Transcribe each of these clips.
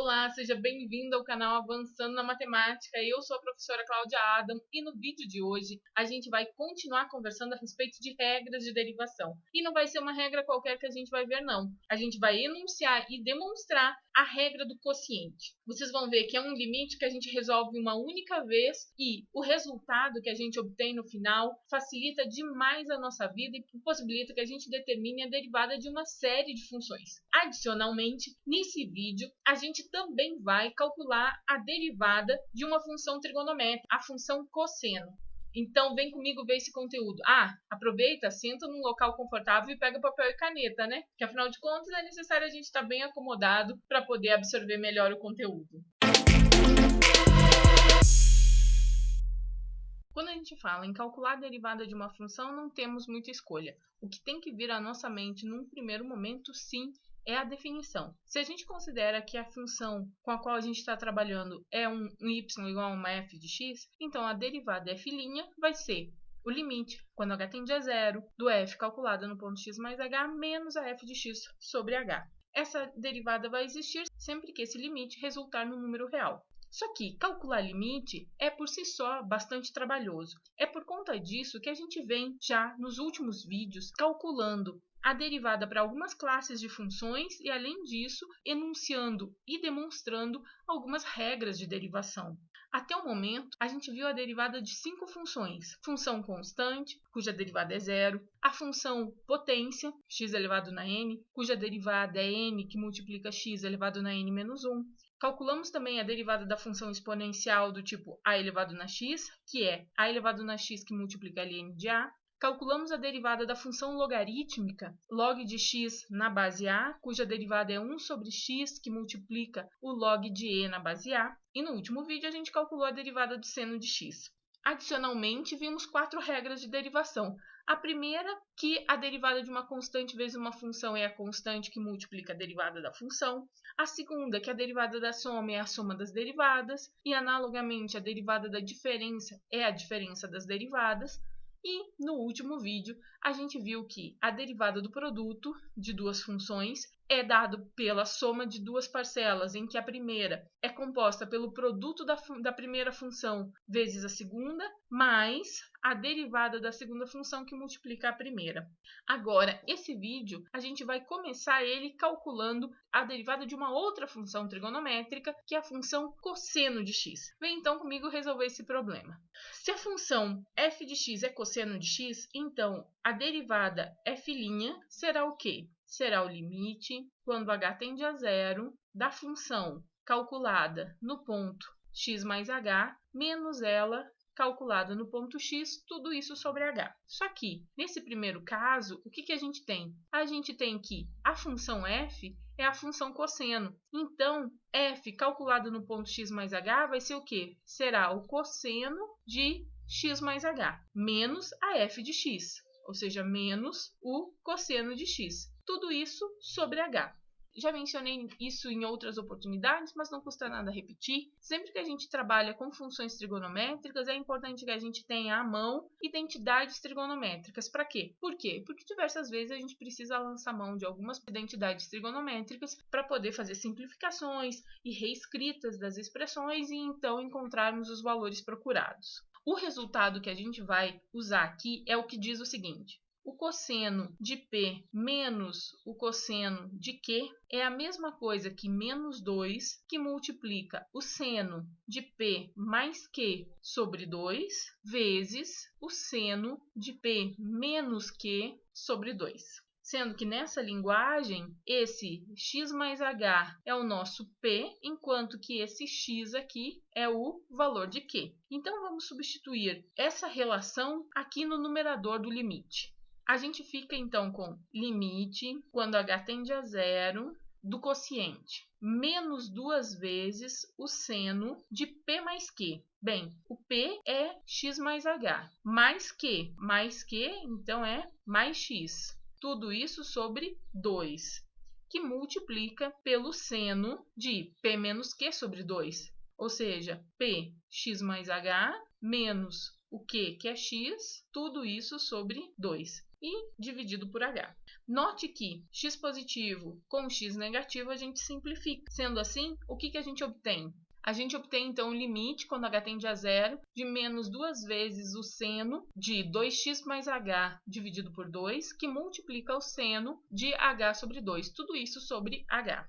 Olá, seja bem-vindo ao canal Avançando na Matemática. Eu sou a professora Cláudia Adam e no vídeo de hoje a gente vai continuar conversando a respeito de regras de derivação. E não vai ser uma regra qualquer que a gente vai ver, não. A gente vai enunciar e demonstrar a regra do quociente. Vocês vão ver que é um limite que a gente resolve uma única vez e o resultado que a gente obtém no final facilita demais a nossa vida e possibilita que a gente determine a derivada de uma série de funções. Adicionalmente, nesse vídeo, a gente também vai calcular a derivada de uma função trigonométrica, a função cosseno. Então, vem comigo ver esse conteúdo. Aproveita, senta num local confortável e pega papel e caneta, né? Porque, afinal de contas, é necessário a gente estar bem acomodado para poder absorver melhor o conteúdo. Quando a gente fala em calcular a derivada de uma função, não temos muita escolha. O que tem que vir à nossa mente num primeiro momento, sim, é a definição. Se a gente considera que a função com a qual a gente está trabalhando é um y igual a uma f de x, então a derivada f' vai ser o limite, quando h tende a zero, do f calculado no ponto x mais h menos a f de x sobre h. Essa derivada vai existir sempre que esse limite resultar no número real. Só que calcular limite é por si só bastante trabalhoso. É por conta disso que a gente vem já nos últimos vídeos calculando a derivada para algumas classes de funções e, além disso, enunciando e demonstrando algumas regras de derivação. Até o momento, a gente viu a derivada de 5 funções. Função constante, cuja derivada é zero. A função potência, x elevado na n, cuja derivada é n que multiplica x elevado na n menos 1. Calculamos também a derivada da função exponencial do tipo a elevado na x, que é a elevado na x que multiplica ln de a. Calculamos a derivada da função logarítmica, log de x na base a, cuja derivada é 1 sobre x, que multiplica o log de e na base a. E no último vídeo a gente calculou a derivada do seno de x. Adicionalmente, vimos 4 regras de derivação. A primeira, que a derivada de uma constante vezes uma função é a constante que multiplica a derivada da função. A segunda, que a derivada da soma é a soma das derivadas. E, analogamente, a derivada da diferença é a diferença das derivadas. E, no último vídeo, a gente viu que a derivada do produto de duas funções é dado pela soma de duas parcelas, em que a primeira é composta pelo produto da primeira função vezes a segunda, mais a derivada da segunda função que multiplica a primeira. Agora, esse vídeo, a gente vai começar ele calculando a derivada de uma outra função trigonométrica, que é a função cosseno de x. Vem então comigo resolver esse problema. Se a função f de x é cosseno de x, então a derivada f' será o quê? Será o limite, quando h tende a zero, da função calculada no ponto x mais h, menos ela calculada no ponto x, tudo isso sobre h. Só que, nesse primeiro caso, o que a gente tem? A gente tem que a função f é a função cosseno. Então, f calculado no ponto x mais h vai ser o quê? Será o cosseno de x mais h, menos a f de x, ou seja, menos o cosseno de x. Tudo isso sobre h. Já mencionei isso em outras oportunidades, mas não custa nada repetir. Sempre que a gente trabalha com funções trigonométricas, é importante que a gente tenha à mão identidades trigonométricas. Para quê? Por quê? Porque diversas vezes a gente precisa lançar mão de algumas identidades trigonométricas para poder fazer simplificações e reescritas das expressões e então encontrarmos os valores procurados. O resultado que a gente vai usar aqui é o que diz o seguinte: o cosseno de P menos o cosseno de Q é a mesma coisa que menos 2, que multiplica o seno de P mais Q sobre 2, vezes o seno de P menos Q sobre 2. Sendo que nessa linguagem, esse x mais h é o nosso P, enquanto que esse x aqui é o valor de Q. Então, vamos substituir essa relação aqui no numerador do limite. A gente fica, então, com limite, quando h tende a zero, do quociente, menos 2 vezes o seno de P mais Q. Bem, o P é x mais h, mais Q, então é mais x. Tudo isso sobre 2, que multiplica pelo seno de P menos Q sobre 2, ou seja, P, x mais h, menos o Q, que é x, tudo isso sobre 2. e dividido por h. Note que x positivo com x negativo a gente simplifica. Sendo assim, o que a gente obtém? A gente obtém, então, o limite, quando h tende a zero, de menos 2 vezes o seno de 2x mais h dividido por 2, que multiplica o seno de h sobre 2. Tudo isso sobre h.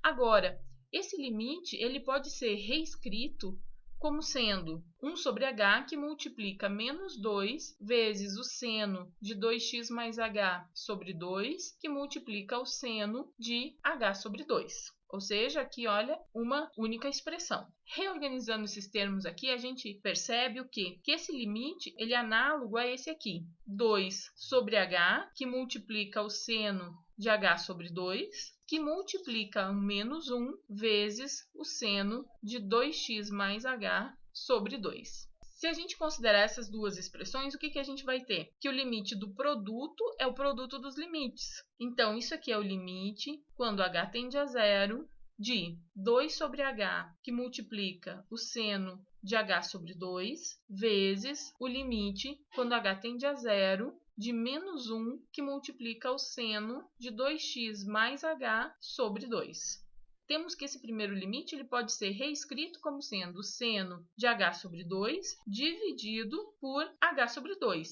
Agora, esse limite ele pode ser reescrito como sendo 1 sobre h, que multiplica menos 2 vezes o seno de 2x mais h sobre 2, que multiplica o seno de h sobre 2. Ou seja, aqui, olha, uma única expressão. Reorganizando esses termos aqui, a gente percebe o quê? Que esse limite ele é análogo a esse aqui. 2 sobre h, que multiplica o seno de h sobre 2, que multiplica menos 1 vezes o seno de 2x mais h sobre 2. Se a gente considerar essas duas expressões, o que a gente vai ter? Que o limite do produto é o produto dos limites. Então, isso aqui é o limite, quando h tende a zero, de 2 sobre h, que multiplica o seno de h sobre 2, vezes o limite, quando h tende a zero, de menos 1, que multiplica o seno de 2x mais h sobre 2. Temos que esse primeiro limite ele pode ser reescrito como sendo o seno de h sobre 2 dividido por h sobre 2.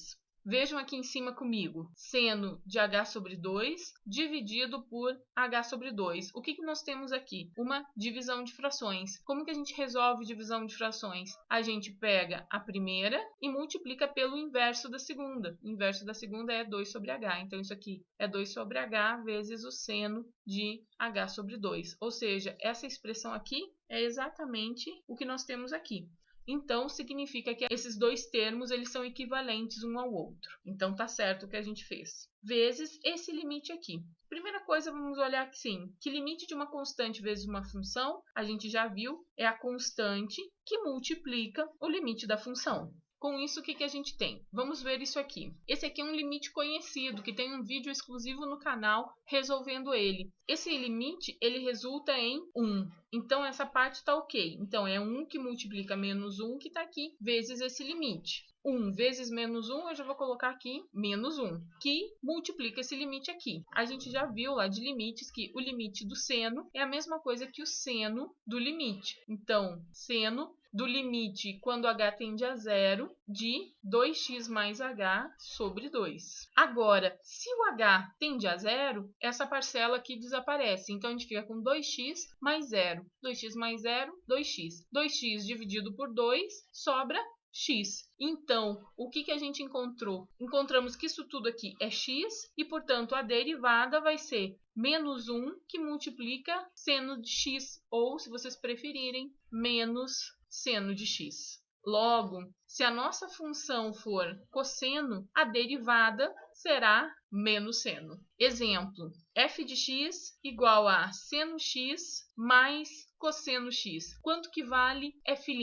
Vejam aqui em cima comigo, seno de h sobre 2 dividido por h sobre 2. O que nós temos aqui? Uma divisão de frações. Como que a gente resolve divisão de frações? A gente pega a primeira e multiplica pelo inverso da segunda. O inverso da segunda é 2 sobre h. Então, isso aqui é 2 sobre h vezes o seno de h sobre 2. Ou seja, essa expressão aqui é exatamente o que nós temos aqui. Então, significa que esses dois termos eles são equivalentes um ao outro. Então, tá certo o que a gente fez. Vezes esse limite aqui. Primeira coisa, vamos olhar aqui sim, que limite de uma constante vezes uma função, a gente já viu, é a constante que multiplica o limite da função. Com isso, o que a gente tem? Vamos ver isso aqui. Esse aqui é um limite conhecido, que tem um vídeo exclusivo no canal resolvendo ele. Esse limite, ele resulta em 1. Então, essa parte está ok. Então, é 1 que multiplica menos 1, que está aqui, vezes esse limite. 1 vezes menos 1, eu já vou colocar aqui menos 1, que multiplica esse limite aqui. A gente já viu lá de limites que o limite do seno é a mesma coisa que o seno do limite. Então, seno do limite quando h tende a zero de 2x mais h sobre 2. Agora, se o h tende a zero, essa parcela aqui desaparece. Então, a gente fica com 2x mais 0. 2x mais 0, 2x. 2x dividido por 2 sobra x. Então, o que a gente encontrou? Encontramos que isso tudo aqui é x e, portanto, a derivada vai ser menos 1 que multiplica seno de x, ou, se vocês preferirem, menos seno de x. Logo, se a nossa função for cosseno, a derivada será menos seno. Exemplo, f de x igual a seno x mais cosseno x. Quanto que vale f'?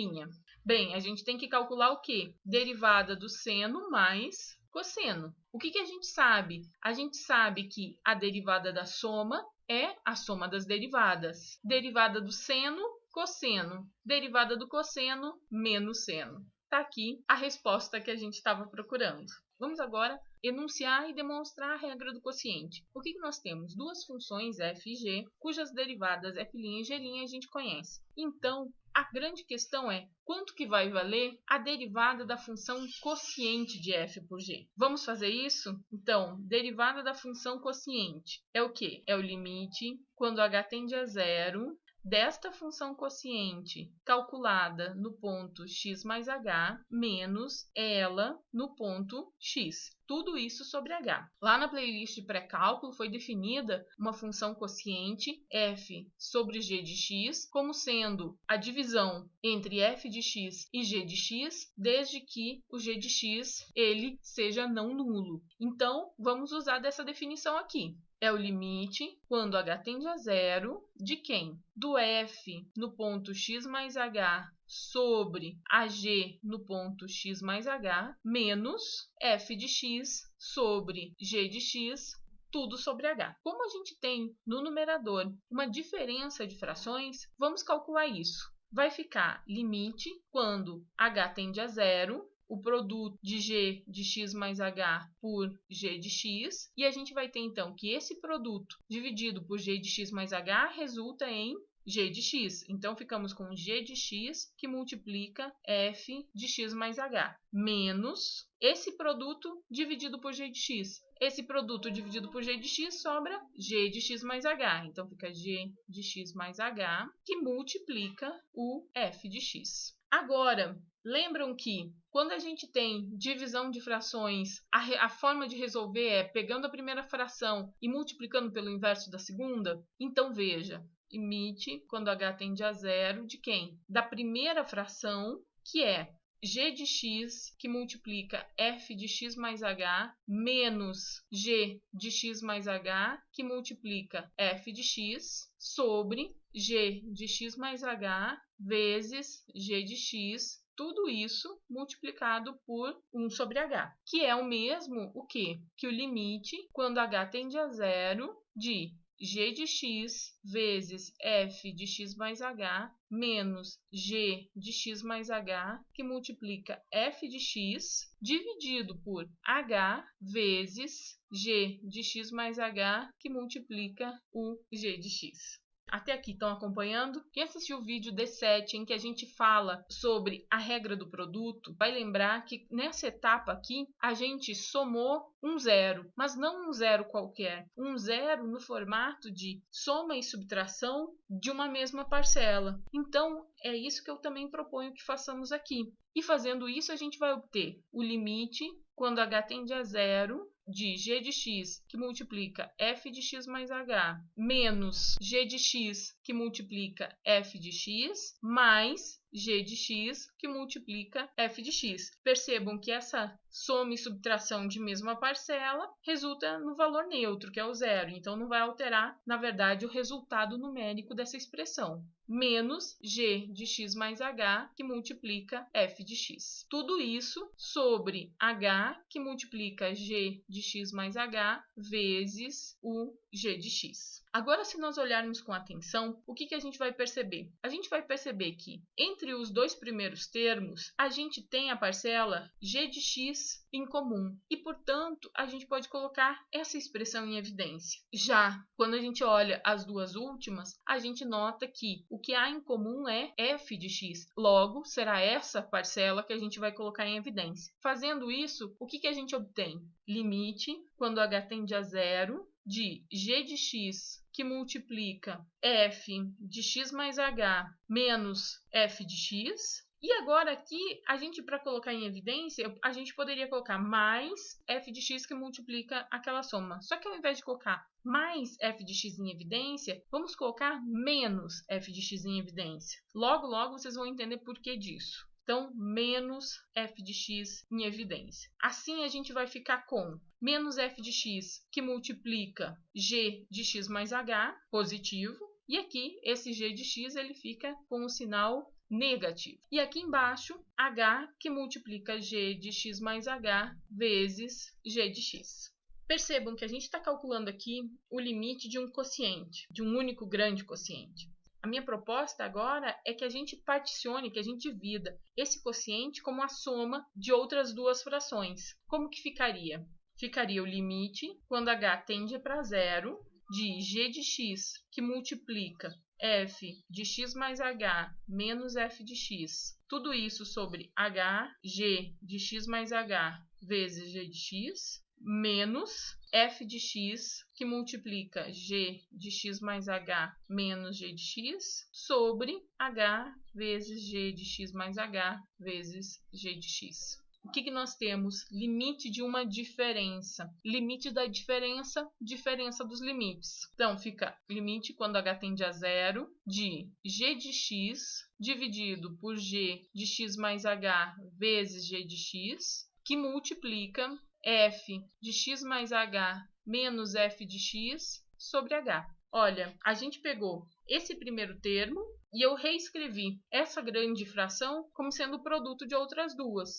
Bem, a gente tem que calcular o quê? Derivada do seno mais cosseno. O que a gente sabe? A gente sabe que a derivada da soma é a soma das derivadas. Derivada do seno, cosseno. Derivada do cosseno, menos seno. Está aqui a resposta que a gente estava procurando. Vamos agora enunciar e demonstrar a regra do quociente. O que nós temos? Duas funções f e g, cujas derivadas f' e g' a gente conhece. Então, a grande questão é quanto que vai valer a derivada da função quociente de f por g. Vamos fazer isso? Então, derivada da função quociente é o quê? É o limite quando h tende a zero desta função quociente calculada no ponto x mais h menos ela no ponto x. Tudo isso sobre h. Lá na playlist de pré-cálculo foi definida uma função quociente f sobre g de x como sendo a divisão entre f de x e g de x, desde que o g de x ele seja não nulo. Então, vamos usar dessa definição aqui. É o limite, quando h tende a zero, de quem? Do f no ponto x mais h sobre ag no ponto x mais h, menos f de x sobre g de x, tudo sobre h. Como a gente tem no numerador uma diferença de frações, vamos calcular isso. Vai ficar limite quando h tende a zero o produto de g de x mais h por g de x, e a gente vai ter então que esse produto dividido por g de x mais h resulta em g de x. Então, ficamos com g de x que multiplica f de x mais h, menos esse produto dividido por g de x. Esse produto dividido por g de x sobra g de x mais h. Então, fica g de x mais h que multiplica o f de x. Agora, lembram que quando a gente tem divisão de frações, a forma de resolver é pegando a primeira fração e multiplicando pelo inverso da segunda? Então, veja, limite quando h tende a zero de quem? Da primeira fração, que é g de x que multiplica f de x mais h menos g de x mais h que multiplica f de x sobre g de x mais h vezes g de x, tudo isso multiplicado por 1 sobre h, que é o mesmo o quê? Que o limite quando h tende a zero de g de x vezes f de x mais h menos g de x mais h, que multiplica f de x, dividido por h vezes g de x mais h, que multiplica o g de x. Até aqui estão acompanhando? Quem assistiu o vídeo D7 em que a gente fala sobre a regra do produto, vai lembrar que nessa etapa aqui a gente somou um zero, mas não um zero qualquer, um zero no formato de soma e subtração de uma mesma parcela. Então, é isso que eu também proponho que façamos aqui. E fazendo isso, a gente vai obter o limite quando h tende a zero de g de x que multiplica f de x mais h menos g de x que multiplica f de x mais g de x que multiplica f de x. Percebam que essa soma e subtração de mesma parcela resulta no valor neutro, que é o zero. Então, não vai alterar, na verdade, o resultado numérico dessa expressão. Menos g de x mais h, que multiplica f de x. Tudo isso sobre h, que multiplica g de x mais h, vezes o g de x. Agora, se nós olharmos com atenção, o que a gente vai perceber? A gente vai perceber que, entre os dois primeiros termos, a gente tem a parcela g de x em comum. E, portanto, a gente pode colocar essa expressão em evidência. Já quando a gente olha as duas últimas, a gente nota que o que há em comum é f de x. Logo, será essa parcela que a gente vai colocar em evidência. Fazendo isso, o que a gente obtém? Limite, quando h tende a zero, de g de x que multiplica f de x mais h menos f de x. E agora aqui, a gente, para colocar em evidência, a gente poderia colocar mais f de x que multiplica aquela soma. Só que ao invés de colocar mais f de x em evidência, vamos colocar menos f de x em evidência. Logo, logo, vocês vão entender por que disso. Então, menos f de x em evidência. Assim, a gente vai ficar com menos f de x que multiplica g de x mais h, positivo. E aqui, esse g de x ele fica com o sinal negativo. E aqui embaixo, h que multiplica g de x mais h vezes g de x. Percebam que a gente está calculando aqui o limite de um quociente, de um único grande quociente. A minha proposta agora é que a gente particione, que a gente divida esse quociente como a soma de outras duas frações. Como que ficaria? Ficaria o limite, quando h tende para zero, de g de x que multiplica f de x mais h menos f de x. Tudo isso sobre h, g de x mais h vezes g de x, menos f de x, que multiplica g de x mais h menos g de x, sobre h vezes g de x mais h vezes g de x. O que nós temos? Limite de uma diferença. Limite da diferença, diferença dos limites. Então, fica limite quando h tende a zero de g de x dividido por g de x mais h vezes g de x, que multiplica f de x mais h menos f de x sobre h. Olha, a gente pegou esse primeiro termo, e eu reescrevi essa grande fração como sendo o produto de outras duas.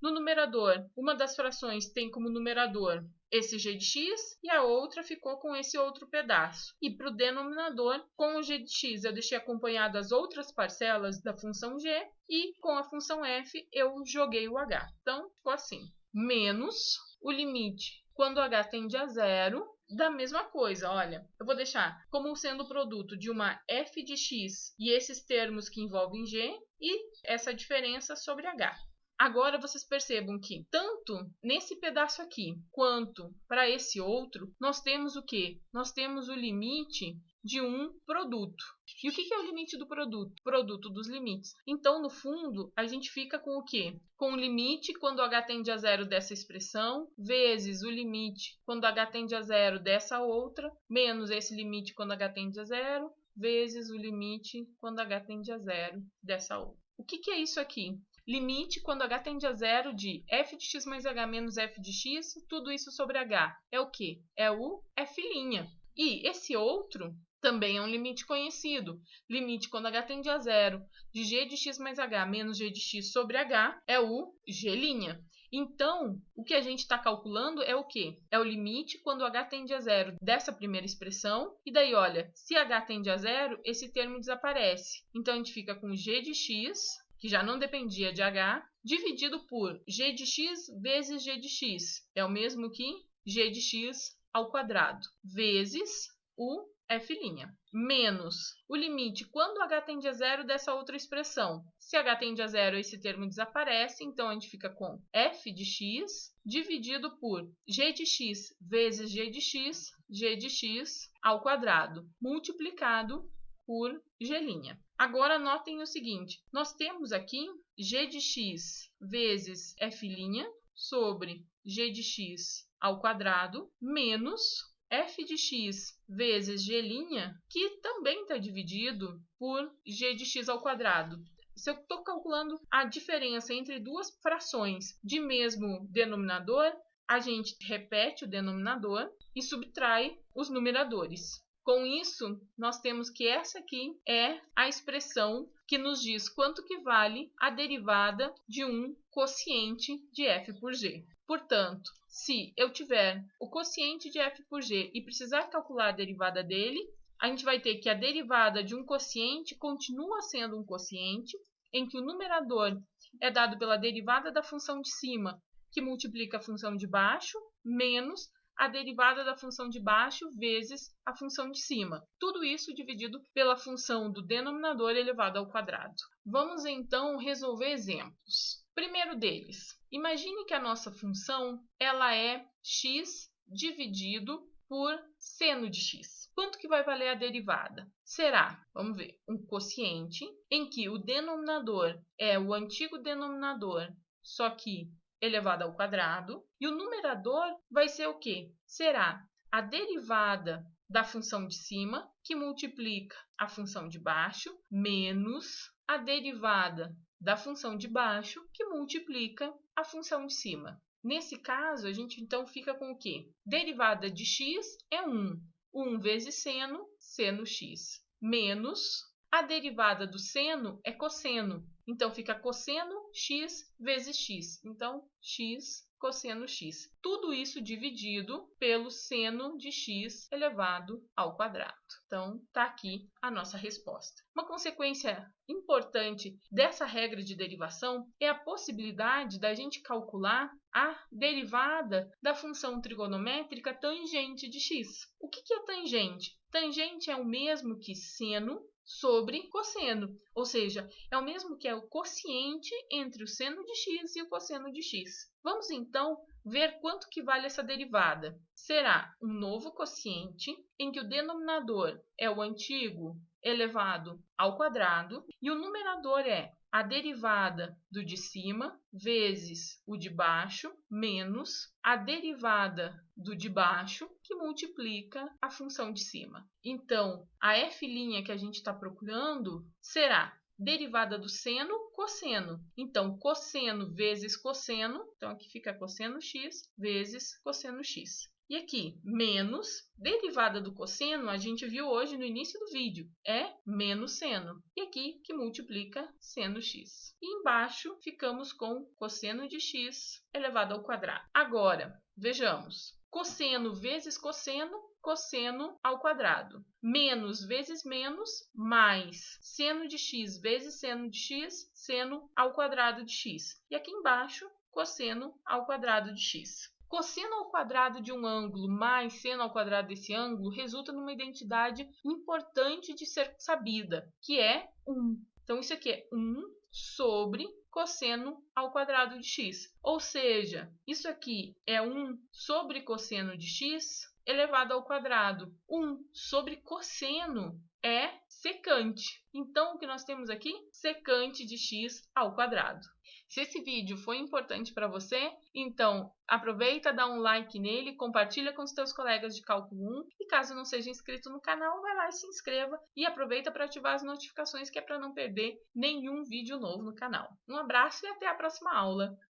No numerador, uma das frações tem como numerador esse g de x e a outra ficou com esse outro pedaço. E para o denominador, com o g de x eu deixei acompanhado as outras parcelas da função g e com a função f eu joguei o h. Então, ficou assim, menos o limite quando h tende a zero, da mesma coisa, olha, eu vou deixar como sendo o produto de uma f de x e esses termos que envolvem g e essa diferença sobre h. Agora vocês percebam que tanto nesse pedaço aqui quanto para esse outro, nós temos o quê? Nós temos o limite de um produto. E o que é o limite do produto? Produto dos limites. Então, no fundo, a gente fica com o quê? Com o limite quando h tende a zero dessa expressão, vezes o limite quando h tende a zero dessa outra, menos esse limite quando h tende a zero, vezes o limite quando h tende a zero dessa outra. O que é isso aqui? Limite quando h tende a zero de f de x mais h menos f de x, tudo isso sobre h. É o quê? É o f'. E esse outro também é um limite conhecido. Limite quando h tende a zero de g de x mais h menos g de x sobre h é o g'. Então, o que a gente está calculando é o quê? É o limite quando h tende a zero dessa primeira expressão. E daí, olha, se h tende a zero, esse termo desaparece. Então, a gente fica com g de x, que já não dependia de h, dividido por g de x vezes g de x. É o mesmo que g de x ao quadrado, vezes o f', menos o limite quando h tende a zero dessa outra expressão. Se h tende a zero, esse termo desaparece, então a gente fica com f de x dividido por g de x vezes g de x ao quadrado, multiplicado por g'. Agora, notem o seguinte, nós temos aqui g de x vezes f' sobre g de x ao quadrado, menos f de x vezes g', que também está dividido por g de x ao quadrado. Se eu estou calculando a diferença entre duas frações de mesmo denominador, a gente repete o denominador e subtrai os numeradores. Com isso, nós temos que essa aqui é a expressão que nos diz quanto que vale a derivada de um quociente de f por g. Portanto, se eu tiver o quociente de f por g e precisar calcular a derivada dele, a gente vai ter que a derivada de um quociente continua sendo um quociente, em que o numerador é dado pela derivada da função de cima, que multiplica a função de baixo, menos a derivada da função de baixo vezes a função de cima. Tudo isso dividido pela função do denominador elevado ao quadrado. Vamos então resolver exemplos. Primeiro deles, imagine que a nossa função ela é x dividido por seno de x. Quanto que vai valer a derivada? Será, vamos ver, um quociente em que o denominador é o antigo denominador, só que elevado ao quadrado, e o numerador vai ser o quê? Será a derivada da função de cima, que multiplica a função de baixo, menos a derivada da função de baixo, que multiplica a função de cima. Nesse caso, a gente então fica com o quê? Derivada de x é 1. 1 vezes seno, seno x, menos a derivada do seno é cosseno. Então, fica cosseno x vezes x. Então, x cosseno x. Tudo isso dividido pelo seno de x elevado ao quadrado. Então, está aqui a nossa resposta. Uma consequência importante dessa regra de derivação é a possibilidade da gente calcular a derivada da função trigonométrica tangente de x. O que é tangente? Tangente é o mesmo que seno sobre cosseno, ou seja, é o mesmo que é o quociente entre o seno de x e o cosseno de x. Vamos então ver quanto que vale essa derivada. Será um novo quociente em que o denominador é o antigo elevado ao quadrado e o numerador é a derivada do de cima vezes o de baixo menos a derivada do de baixo que multiplica a função de cima. Então, a f' que a gente está procurando será derivada do seno, cosseno. Então, cosseno vezes cosseno, então aqui fica cosseno x vezes cosseno x. E aqui, menos, derivada do cosseno, a gente viu hoje no início do vídeo, é menos seno. E aqui, que multiplica seno x. E embaixo, ficamos com cosseno de x elevado ao quadrado. Agora, vejamos. Cosseno vezes cosseno, cosseno ao quadrado. Menos vezes menos, mais seno de x vezes seno de x, seno ao quadrado de x. E aqui embaixo, cosseno ao quadrado de x. Cosseno ao quadrado de um ângulo mais seno ao quadrado desse ângulo resulta numa identidade importante de ser sabida, que é 1. Então, isso aqui é 1 sobre cosseno ao quadrado de x. Ou seja, isso aqui é 1 sobre cosseno de x elevado ao quadrado. 1 sobre cosseno é secante. Então, o que nós temos aqui? Secante de x ao quadrado. Se esse vídeo foi importante para você, então aproveita, dá um like nele, compartilha com os teus colegas de cálculo 1 e caso não seja inscrito no canal, vai lá e se inscreva e aproveita para ativar as notificações que é para não perder nenhum vídeo novo no canal. Um abraço e até a próxima aula!